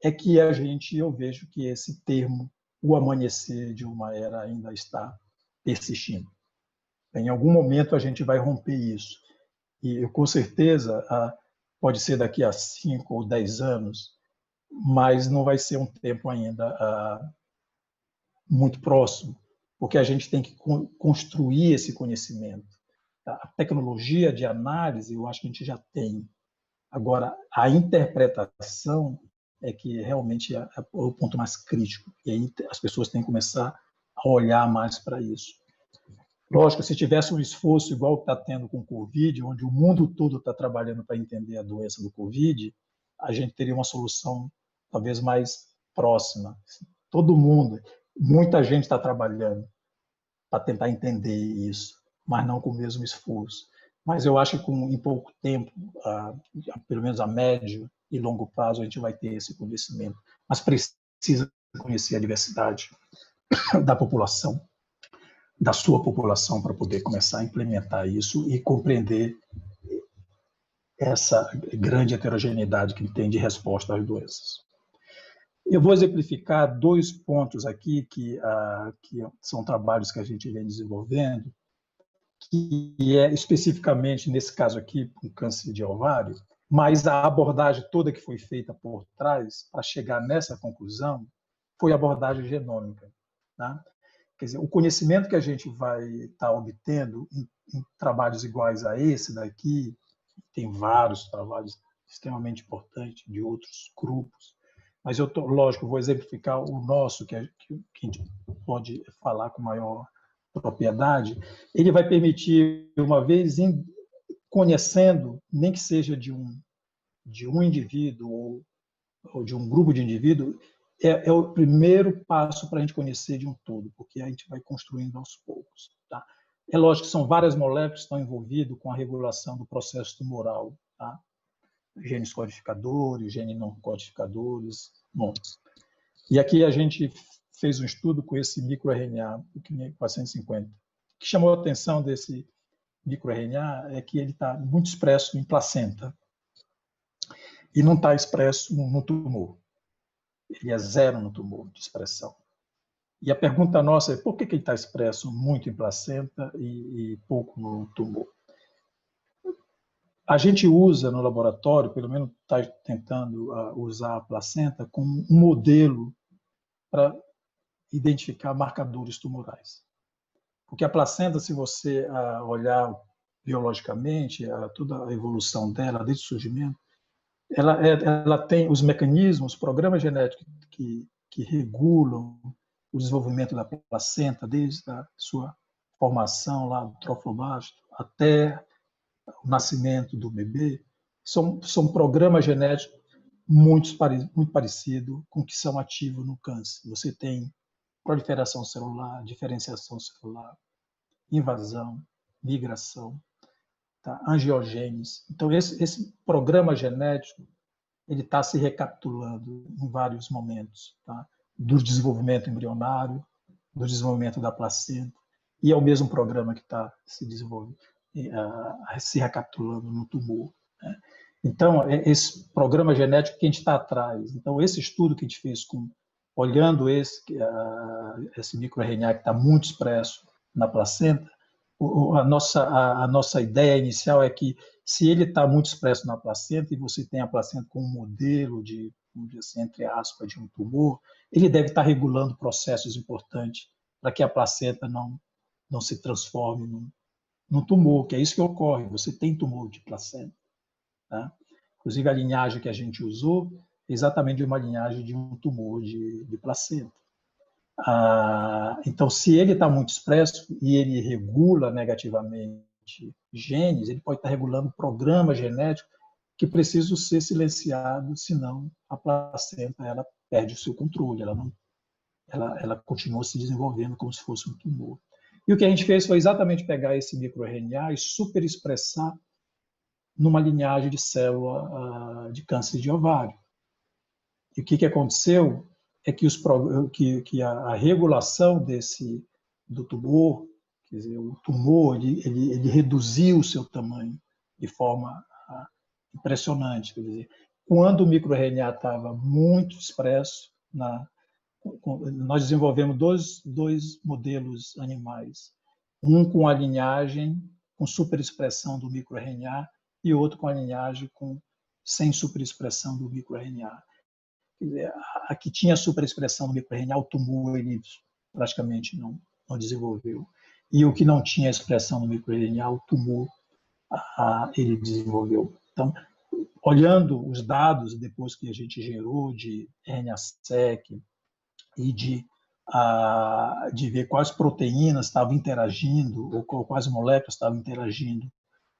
é que eu vejo que esse termo, o amanhecer de uma era, ainda está persistindo. Em algum momento a gente vai romper isso. E com certeza pode ser daqui a 5 ou 10 anos, mas não vai ser um tempo ainda muito próximo, porque a gente tem que construir esse conhecimento. A tecnologia de análise, eu acho que a gente já tem. Agora, a interpretação é que realmente é o ponto mais crítico. E aí as pessoas têm que começar a olhar mais para isso. Lógico, se tivesse um esforço igual que está tendo com o Covid, onde o mundo todo está trabalhando para entender a doença do Covid, a gente teria uma solução talvez mais próxima. Todo mundo, muita gente está trabalhando para tentar entender isso, mas não com o mesmo esforço. Mas eu acho que em pouco tempo, pelo menos a médio e longo prazo, a gente vai ter esse conhecimento. Mas precisa conhecer a diversidade da população, da sua população, para poder começar a implementar isso e compreender essa grande heterogeneidade que tem de resposta às doenças. Eu vou exemplificar 2 pontos aqui que são trabalhos que a gente vem desenvolvendo, que é especificamente, nesse caso aqui, com câncer de ovário, mas a abordagem toda que foi feita por trás para chegar nessa conclusão foi a abordagem genômica. Tá? Quer dizer, o conhecimento que a gente vai estar obtendo em trabalhos iguais a esse daqui, tem vários trabalhos extremamente importantes de outros grupos, mas eu, lógico, vou exemplificar o nosso, que a gente pode falar com maior propriedade. Ele vai permitir, uma vez conhecendo, nem que seja de um indivíduo ou de um grupo de indivíduos, é o primeiro passo para a gente conhecer de um todo, porque a gente vai construindo aos poucos. Tá? É lógico que são várias moléculas que estão envolvidas com a regulação do processo tumoral. Tá? Genes codificadores, genes não codificadores. Bom, e aqui a gente fez um estudo com esse microRNA, o 450. O que chamou a atenção desse microRNA é que ele está muito expresso em placenta e não está expresso no tumor. Ele é 0 no tumor de expressão. E a pergunta nossa é por que ele está expresso muito em placenta e pouco no tumor? A gente usa no laboratório, pelo menos está tentando usar a placenta como um modelo para identificar marcadores tumorais. Porque a placenta, se você olhar biologicamente, toda a evolução dela, desde o surgimento, ela tem os mecanismos, os programas genéticos que regulam o desenvolvimento da placenta, desde a sua formação lá do trofoblasto até o nascimento do bebê, são programas genéticos muito parecidos com o que são ativos no câncer. Você tem proliferação celular, diferenciação celular, invasão, migração, tá? Angiogênese. Então, esse programa genético ele está se recapitulando em vários momentos, tá? Do desenvolvimento embrionário, do desenvolvimento da placenta, e é o mesmo programa que está se desenvolvendo, se recapitulando no tumor. Né? Então, é esse programa genético que a gente está atrás. Então, esse estudo que a gente fez olhando esse microRNA que está muito expresso na placenta, a nossa ideia inicial é que se ele está muito expresso na placenta e você tem a placenta como um modelo de, vamos dizer assim, entre aspas, de um tumor, ele deve estar regulando processos importantes para que a placenta não se transforme num tumor, que é isso que ocorre. Você tem tumor de placenta. Tá? Inclusive, a linhagem que a gente usou é exatamente uma linhagem de um tumor de placenta. Então, se ele está muito expresso e ele regula negativamente genes, ele pode estar regulando programas genéticos que precisam ser silenciados, senão a placenta ela perde o seu controle, ela continua se desenvolvendo como se fosse um tumor. E o que a gente fez foi exatamente pegar esse microRNA e superexpressar numa linhagem de célula de câncer de ovário. E o que aconteceu é que a regulação do tumor, quer dizer, o tumor ele reduziu o seu tamanho de forma impressionante. Quer dizer, quando o microRNA estava muito expresso, nós desenvolvemos dois modelos animais, um com a linhagem com superexpressão do microRNA e outro com a linhagem sem superexpressão do microRNA. A que tinha superexpressão do microRNA, o tumor ele praticamente não desenvolveu. E o que não tinha expressão do microRNA, o tumor ele desenvolveu. Então, olhando os dados depois que a gente gerou de RNA-seq e de ver quais proteínas estavam interagindo ou quais moléculas estavam interagindo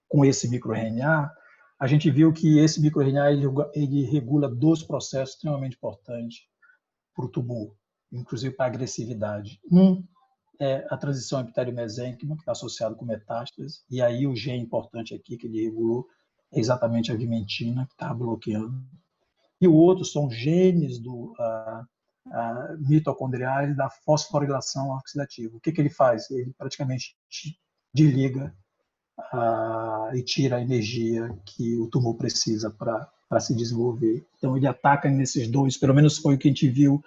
com esse microRNA, a gente viu que esse microRNA ele regula 2 processos extremamente importantes para o tumor, inclusive para a agressividade. Um é a transição epitélio-mesênquima, que está associado com metástase, e aí o gene importante aqui que ele regulou é exatamente a vimentina, que está bloqueando. E o outro são genes mitocondriais da fosforilação oxidativa. O que ele faz? Ele praticamente desliga e tira a energia que o tumor precisa para se desenvolver. Então, ele ataca nesses dois, pelo menos foi o que a gente viu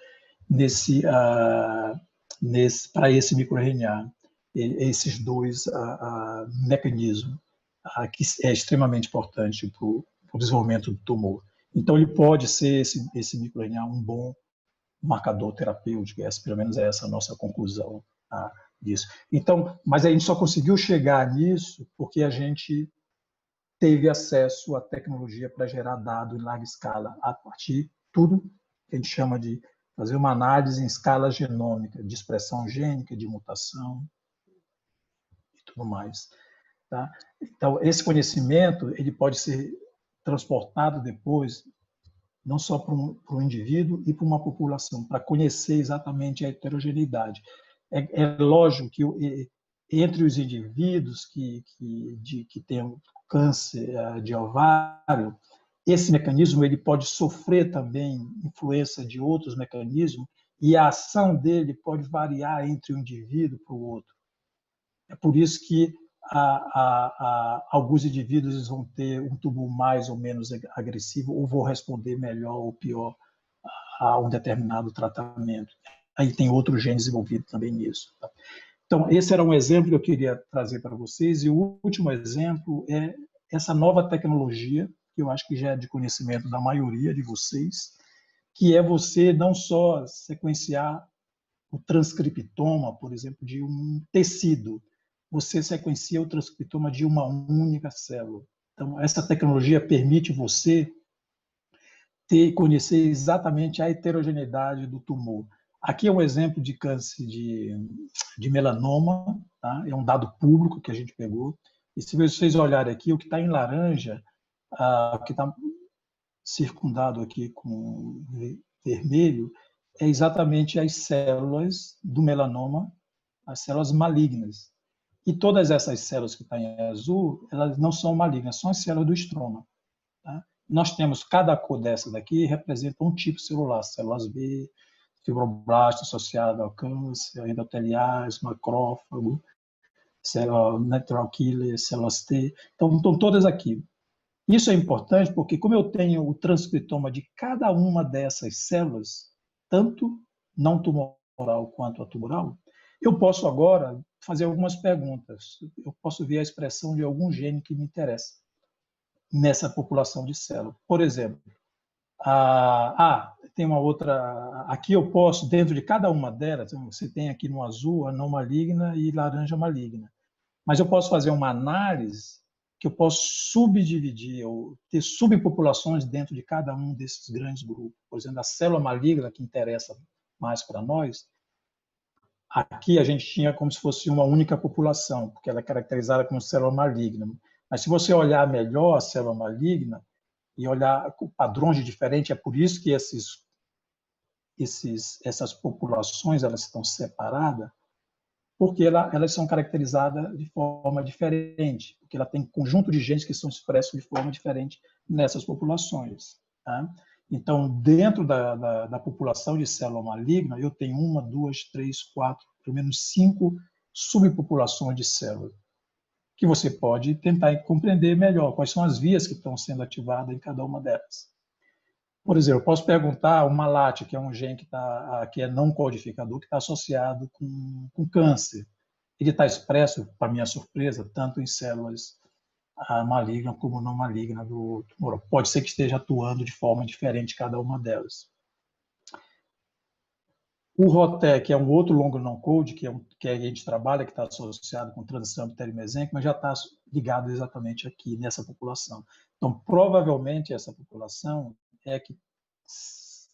para esse microRNA, esses dois mecanismos, que é extremamente importante para o desenvolvimento do tumor. Então, ele pode ser, esse microRNA, um bom marcador terapêutico, pelo menos é essa a nossa conclusão disso. Então, mas a gente só conseguiu chegar nisso porque a gente teve acesso à tecnologia para gerar dado em larga escala, a partir de tudo que a gente chama de fazer uma análise em escala genômica, de expressão gênica, de mutação e tudo mais. Tá? Então, esse conhecimento ele pode ser transportado depois, não só para um indivíduo e para uma população, para conhecer exatamente a heterogeneidade. É lógico que entre os indivíduos que têm câncer de ovário, esse mecanismo ele pode sofrer também influência de outros mecanismos e a ação dele pode variar entre um indivíduo para o outro. É por isso que alguns indivíduos vão ter um tumor mais ou menos agressivo ou vão responder melhor ou pior a um determinado tratamento. Aí tem outros genes envolvidos também nisso. Tá? Então, esse era um exemplo que eu queria trazer para vocês. E o último exemplo é essa nova tecnologia, que eu acho que já é de conhecimento da maioria de vocês, que é você não só sequenciar o transcriptoma, por exemplo, de um tecido, você sequencia o transcriptoma de uma única célula. Então, essa tecnologia permite você conhecer exatamente a heterogeneidade do tumor. Aqui é um exemplo de câncer de melanoma, tá? É um dado público que a gente pegou. E se vocês olharem aqui, o que está em laranja, o que está circundado aqui com vermelho, é exatamente as células do melanoma, as células malignas. E todas essas células que estão em azul, elas não são malignas, são as células do estroma. Tá? Nós temos, cada cor dessa daqui representa um tipo celular, células B, fibroblasto associado ao câncer, endoteliais, macrófago, célula natural killer, células T. Então, estão todas aqui. Isso é importante porque, como eu tenho o transcriptoma de cada uma dessas células, tanto não tumoral quanto a tumoral, eu posso agora fazer algumas perguntas. Eu posso ver a expressão de algum gene que me interessa nessa população de células. Por exemplo, tem uma outra. Aqui eu posso, dentro de cada uma delas, você tem aqui no azul a não maligna e laranja maligna. Mas eu posso fazer uma análise que eu posso subdividir, ou ter subpopulações dentro de cada um desses grandes grupos. Por exemplo, a célula maligna, que interessa mais para nós, aqui a gente tinha como se fosse uma única população, porque ela é caracterizada como célula maligna. Mas se você olhar melhor a célula maligna e olhar padrões diferentes, é por isso que essas populações elas estão separadas, porque elas são caracterizadas de forma diferente, porque ela tem um conjunto de genes que são expressos de forma diferente nessas populações. Tá? Então, dentro da população de célula maligna, eu tenho 1, 2, 3, 4, pelo menos 5 subpopulações de células, que você pode tentar compreender melhor quais são as vias que estão sendo ativadas em cada uma delas. Por exemplo, eu posso perguntar o MALAT, que é um gene que é não codificador, que está associado com câncer. Ele está expresso, para minha surpresa, tanto em células malignas como não malignas do tumor. Pode ser que esteja atuando de forma diferente cada uma delas. O ROTE, que é um outro longo non-code, que a gente trabalha, que está associado com transição epiteliomesênquica, mas já está ligado exatamente aqui, nessa população. Então, provavelmente, essa população é que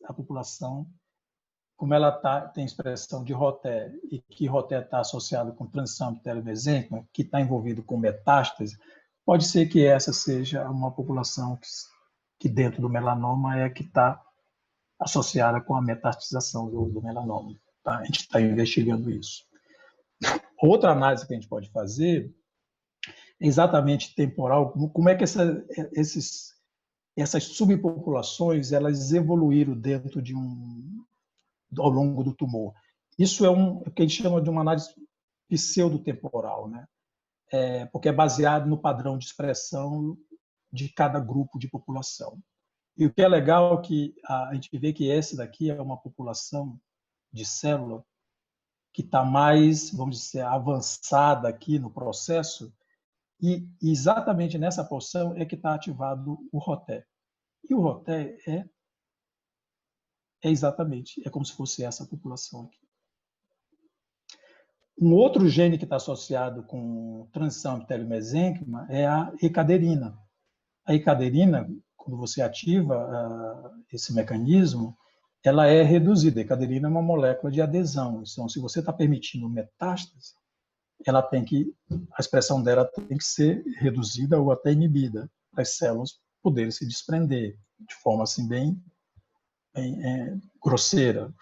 a população, como ela tem expressão de ROTE, e que ROTE está associado com transição epiteliomesênquica, que está envolvido com metástase, pode ser que essa seja uma população que dentro do melanoma é que está associada com a metastização do melanoma. Tá? A gente está investigando isso. Outra análise que a gente pode fazer é exatamente temporal, como é que essas subpopulações elas evoluíram dentro ao longo do tumor. Isso é o que a gente chama de uma análise pseudotemporal, né? Porque é baseado no padrão de expressão de cada grupo de população. E o que é legal é que a gente vê que essa daqui é uma população de célula que está mais, vamos dizer, avançada aqui no processo, e exatamente nessa porção é que está ativado o ROTE. E o ROTE é exatamente, é como se fosse essa população aqui. Um outro gene que está associado com transição epitélio-mesênquima é a ecaderina. A ecaderina, quando você ativa esse mecanismo, ela é reduzida. A ecaderina é uma molécula de adesão. Então, se você está permitindo metástase, a expressão dela tem que ser reduzida ou até inibida, para as células poderem se desprender, de forma assim bem grosseira,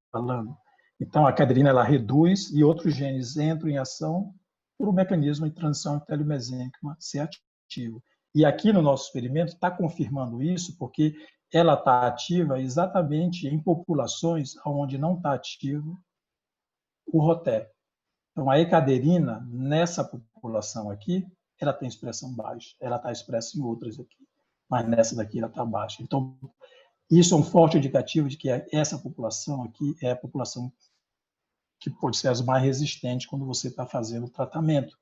falando. Então, a ecaderina ela reduz e outros genes entram em ação por um mecanismo de transição epitélio-mesênquima ser ativo. E aqui no nosso experimento está confirmando isso, porque ela está ativa exatamente em populações onde não está ativo o ROTE. Então, a ecaderina, nessa população aqui, ela tem expressão baixa. Ela está expressa em outras aqui, mas nessa daqui ela está baixa. Então, isso é um forte indicativo de que essa população aqui é a população que pode ser as mais resistentes quando você está fazendo o tratamento,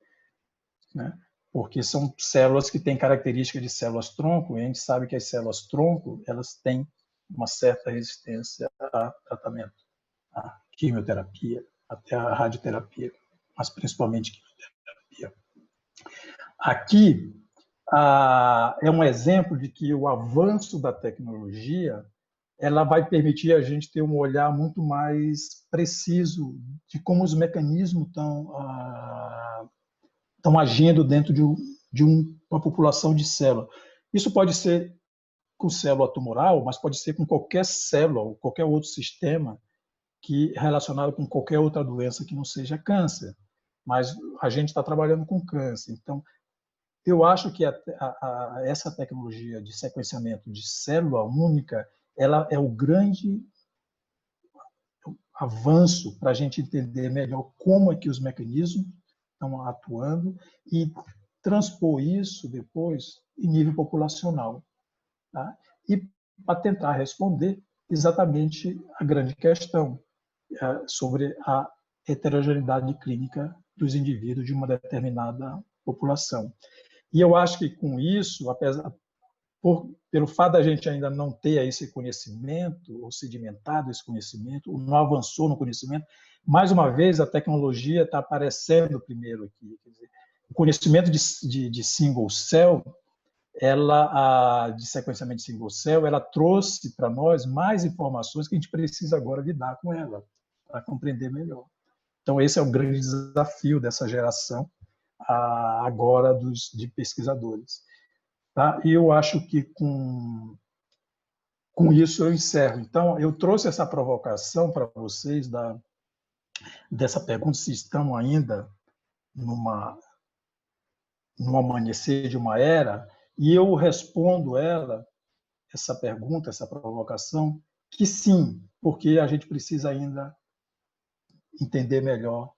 né? Porque são células que têm características de células-tronco, e a gente sabe que as células-tronco elas têm uma certa resistência a tratamento, a quimioterapia, até a radioterapia, mas principalmente quimioterapia. Aqui é um exemplo de que o avanço da tecnologia ela vai permitir a gente ter um olhar muito mais preciso de como os mecanismos estão agindo dentro de uma população de célula. Isso pode ser com célula tumoral, mas pode ser com qualquer célula ou qualquer outro sistema relacionado com qualquer outra doença que não seja câncer. Mas a gente está trabalhando com câncer. Então, eu acho que essa tecnologia de sequenciamento de célula única ela é o grande avanço para a gente entender melhor como é que os mecanismos estão atuando e transpor isso depois em nível populacional, tá? E para tentar responder exatamente a grande questão sobre a heterogeneidade clínica dos indivíduos de uma determinada população. E eu acho que com isso, pelo fato da gente ainda não ter esse conhecimento, ou sedimentado esse conhecimento, ou não avançou no conhecimento, mais uma vez a tecnologia está aparecendo primeiro aqui. Quer dizer, o conhecimento de single cell, de sequenciamento de single cell, ela trouxe para nós mais informações que a gente precisa agora lidar com ela, para compreender melhor. Então, esse é o grande desafio dessa geração agora de pesquisadores. Tá? E eu acho que com isso eu encerro. Então, eu trouxe essa provocação para vocês dessa pergunta, se estão ainda no amanhecer de uma era, e eu respondo essa pergunta, essa provocação, que sim, porque a gente precisa ainda entender melhor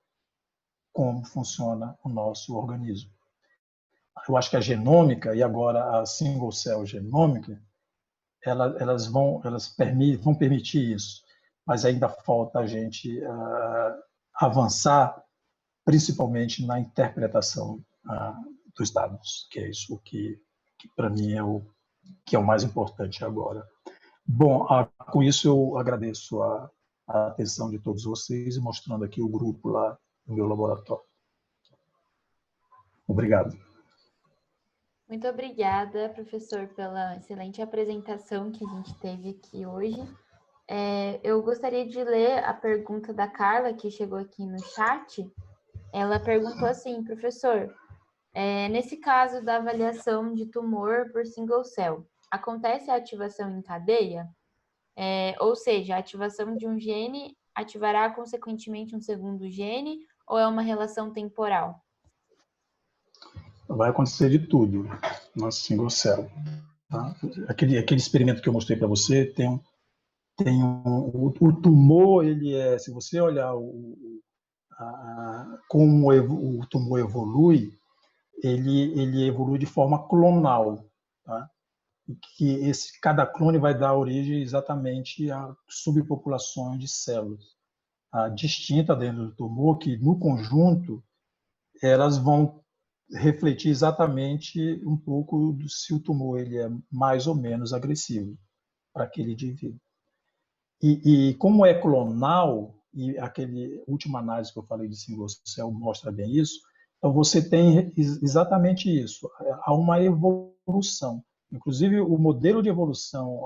como funciona o nosso organismo. Eu acho que a genômica e agora a single cell genômica elas vão permitir isso, mas ainda falta a gente avançar, principalmente na interpretação dos dados, que é isso que para mim é o mais importante agora. Bom, com isso eu agradeço a atenção de todos vocês e mostrando aqui o grupo lá no meu laboratório. Obrigado.
Muito obrigada, professor, pela excelente apresentação que a gente teve aqui hoje. Eu gostaria de ler a pergunta da Carla, que chegou aqui no chat. Ela perguntou assim, professor, nesse caso da avaliação de tumor por single cell, acontece a ativação em cadeia? Ou seja, a ativação de um gene ativará consequentemente um segundo gene ou é uma relação temporal?
Vai acontecer de tudo na single cell. Tá? Aquele experimento que eu mostrei para você tem o tumor, ele se você olhar como o tumor evolui, ele evolui de forma clonal, tá? Que cada clone vai dar origem exatamente a subpopulações de células distintas dentro do tumor, que no conjunto elas vão refletir exatamente um pouco se o tumor ele é mais ou menos agressivo para aquele indivíduo. E como é clonal, e aquele última análise que eu falei de single cell mostra bem isso, então você tem exatamente isso. Há uma evolução. Inclusive, o modelo de evolução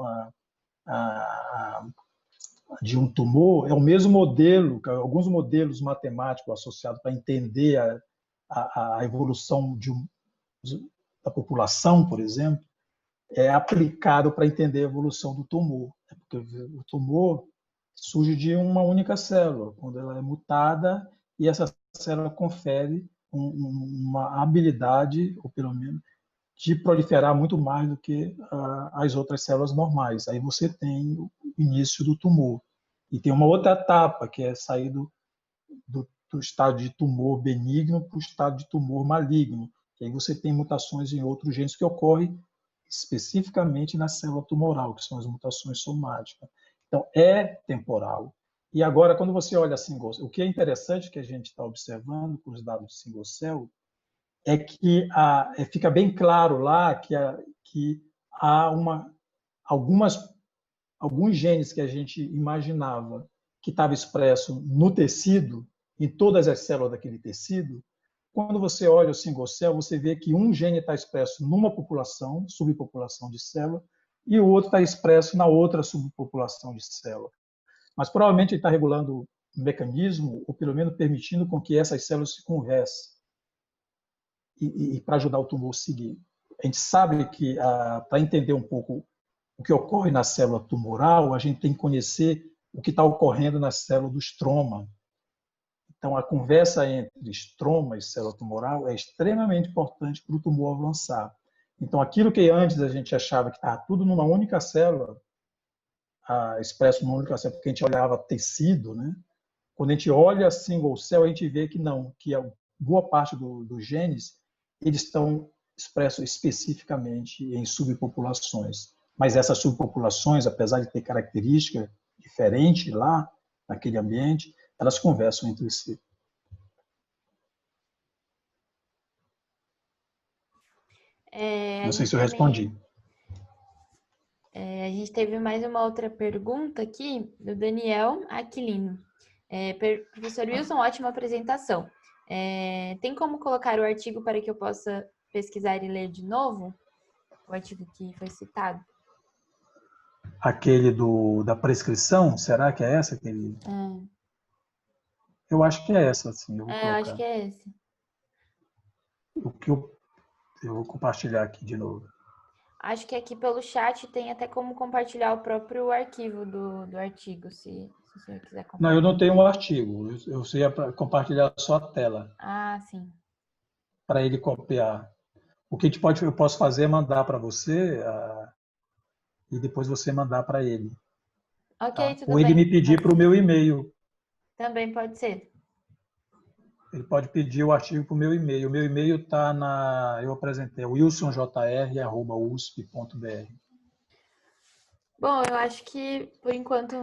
de um tumor é o mesmo modelo, alguns modelos matemáticos associados para entender a evolução da população, por exemplo, é aplicado para entender a evolução do tumor. Porque o tumor surge de uma única célula, quando ela é mutada, e essa célula confere uma habilidade, ou pelo menos, de proliferar muito mais do que as outras células normais. Aí você tem o início do tumor. E tem uma outra etapa, que é sair do estado de tumor benigno para o estado de tumor maligno. Que aí você tem mutações em outros genes que ocorrem especificamente na célula tumoral, que são as mutações somáticas. Então, é temporal. E agora, quando você olha single cell, o que é interessante que a gente está observando com os dados de single cell é que fica bem claro lá que há alguns genes que a gente imaginava que estava expresso no tecido, em todas as células daquele tecido. Quando você olha o single cell, você vê que um gene está expresso numa população, subpopulação de célula, e o outro está expresso na outra subpopulação de célula. Mas provavelmente ele está regulando o mecanismo, ou pelo menos permitindo com que essas células se conversem, e para ajudar o tumor a seguir. A gente sabe que, para entender um pouco o que ocorre na célula tumoral, a gente tem que conhecer o que está ocorrendo na célula do estroma. Então, a conversa entre estroma e célula tumoral é extremamente importante para o tumor avançar. Então, aquilo que antes a gente achava que estava tudo numa única célula, expresso numa única célula, porque a gente olhava tecido, né? Quando a gente olha single cell, a gente vê que não, que a boa parte dos genes eles estão expressos especificamente em subpopulações. Mas essas subpopulações, apesar de ter características diferentes lá, naquele ambiente, elas conversam entre si. Não sei se eu respondi.
A gente teve mais uma outra pergunta aqui, do Daniel Aquilino. Professor Wilson, ótima apresentação. Tem como colocar o artigo para que eu possa pesquisar e ler de novo? O artigo que foi citado.
Aquele da prescrição, será que é essa? Eu acho que é essa, sim. Eu vou colocar.
Acho que é esse.
O que eu vou compartilhar aqui de novo.
Acho que aqui pelo chat tem até como compartilhar o próprio arquivo do artigo, se o senhor quiser compartilhar.
Não, eu não tenho um artigo. Eu ia compartilhar só a tela.
Sim.
Para ele copiar. O que eu posso fazer é mandar para você e depois você mandar para ele.
Ok, tudo bem.
Ou ele me pedir para o meu e-mail.
Também pode ser.
Ele pode pedir o artigo para o meu e-mail. O meu e-mail está eu apresentei, wilsonjr@usp.br.
Bom, eu acho que, por enquanto,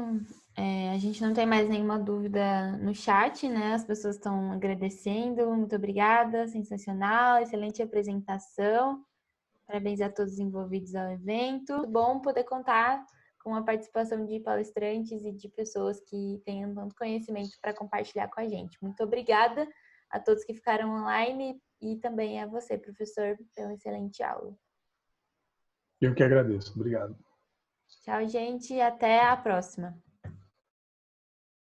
a gente não tem mais nenhuma dúvida no chat, né? As pessoas estão agradecendo. Muito obrigada, sensacional, excelente apresentação. Parabéns a todos os envolvidos ao evento. Muito bom poder contar com a participação de palestrantes e de pessoas que tenham tanto conhecimento para compartilhar com a gente. Muito obrigada a todos que ficaram online e também a você, professor, pela excelente aula.
Eu que agradeço. Obrigado.
Tchau, gente, e até a próxima.